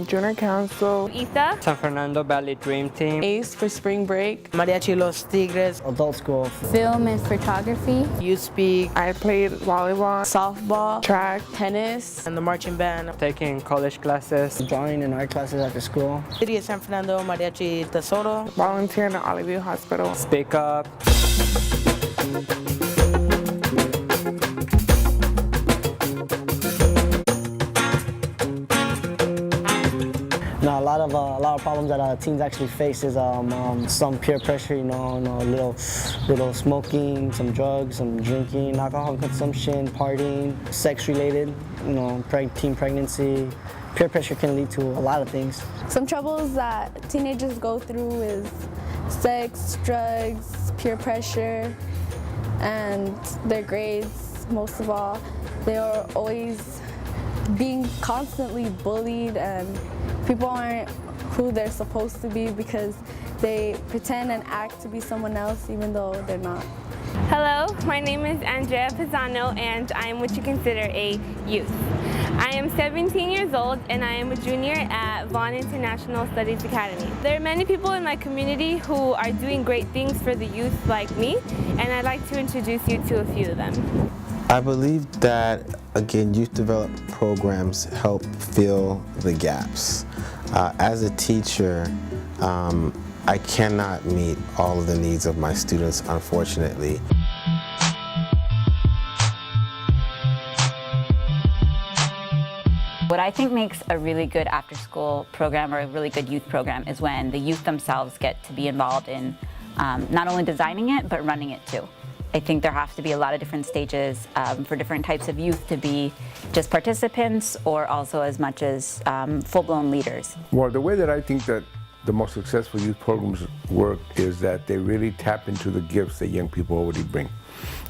Junior Council, ISA, San Fernando Valley Dream Team, ACE for spring break, Mariachi Los Tigres, adult school, film and photography, Youth Speak, I played volleyball, softball, track, tennis, and the marching band. taking college classes, drawing and art classes after school. City of San Fernando Mariachi Tesoro. volunteer in the Olivia Hospital. Speak Up. Now, a lot of problems that teens actually face is some peer pressure, little smoking, some drugs, some drinking, alcohol consumption, partying, sex-related, teen pregnancy. Peer pressure can lead to a lot of things. Some troubles that teenagers go through is sex, drugs, peer pressure, and their grades, most of all. They are always being constantly bullied, and people aren't who they're supposed to be because they pretend and act to be someone else even though they're not. Hello, my name is Andrea Pisano and I am what you consider a youth. I am 17 years old and I am a junior at Vaughn International Studies Academy. There are many people in my community who are doing great things for the youth like me, and I'd like to introduce you to a few of them. I believe that, again, youth development programs help fill the gaps. As a teacher, I cannot meet all of the needs of my students, unfortunately. What I think makes a really good after-school program or a really good youth program is when the youth themselves get to be involved in not only designing it, but running it too. I think there have to be a lot of different stages for different types of youth to be just participants or also as much as full-blown leaders. Well, the way that I think that the most successful youth programs work is that they really tap into the gifts that young people already bring.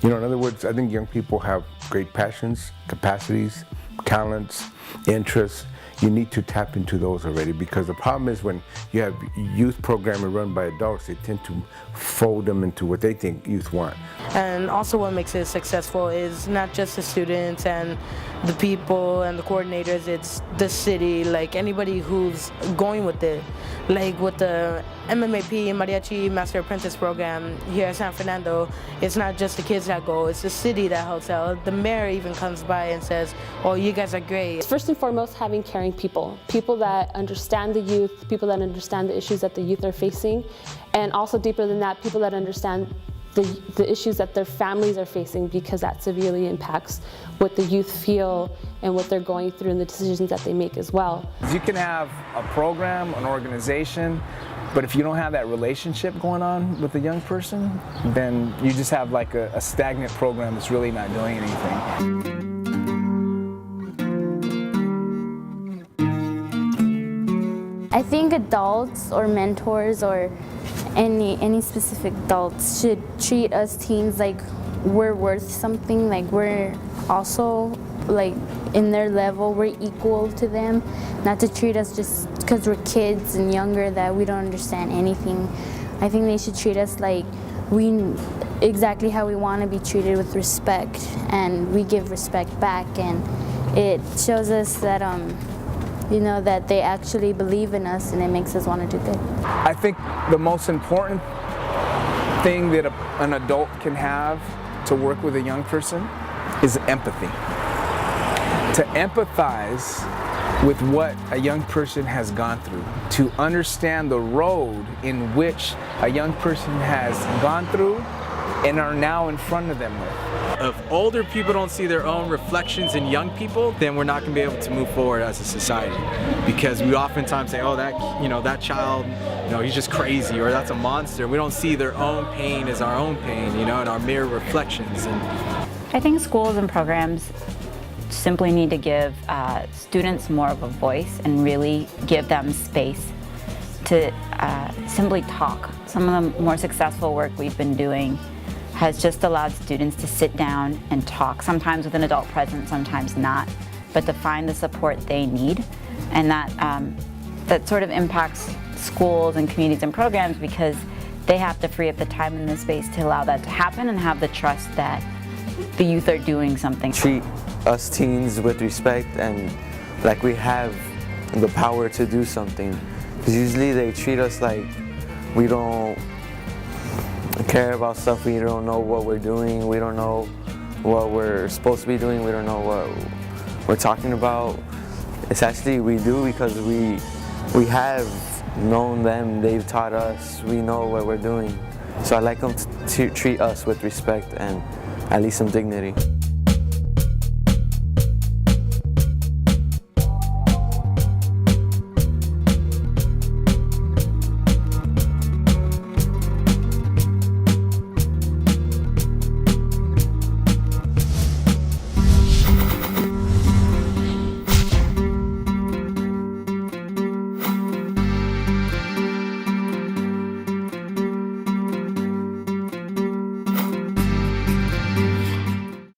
In other words, I think young people have great passions, capacities, talents, interests. You need to tap into those already, because the problem is when you have youth programming run by adults, they tend to fold them into what they think youth want. And also what makes it successful is not just the students and the people and the coordinators, it's the city, like anybody who's going with it. Like with the MMAP Mariachi Master Apprentice program here at San Fernando, it's not just the kids that go, it's the city that helps out. The mayor even comes by and says, oh, you guys are great. First and foremost, having caring people that understand the youth, people that understand the issues that the youth are facing, and also deeper than that, people that understand the issues that their families are facing, because that severely impacts what the youth feel and what they're going through and the decisions that they make as well. You can have a program, an organization, but if you don't have that relationship going on with the young person, then you just have like a stagnant program that's really not doing anything. I think adults or mentors or any specific adults should treat us teens like we're worth something, like we're also like in their level, we're equal to them, not to treat us just because we're kids and younger that we don't understand anything. I think they should treat us like exactly how we want to be treated, with respect, and we give respect back, and it shows us that that they actually believe in us, and it makes us want to do good. I think the most important thing that an adult can have to work with a young person is empathy. To empathize with what a young person has gone through, to understand the road in which a young person has gone through and are now in front of them with. If older people don't see their own reflections in young people, then we're not going to be able to move forward as a society, because we oftentimes say, oh, that child, he's just crazy, or that's a monster. We don't see their own pain as our own pain, and our mirror reflections. I think schools and programs simply need to give students more of a voice and really give them space to simply talk. Some of the more successful work we've been doing has just allowed students to sit down and talk, sometimes with an adult present, sometimes not, but to find the support they need. And that sort of impacts schools and communities and programs, because they have to free up the time and the space to allow that to happen and have the trust that the youth are doing something. Treat us teens with respect, and like we have the power to do something. Because usually they treat us like we don't care about stuff, we don't know what we're doing, we don't know what we're supposed to be doing, we don't know what we're talking about. It's actually we do because we have known them, they've taught us, we know what we're doing. So I like them to treat us with respect and at least some dignity.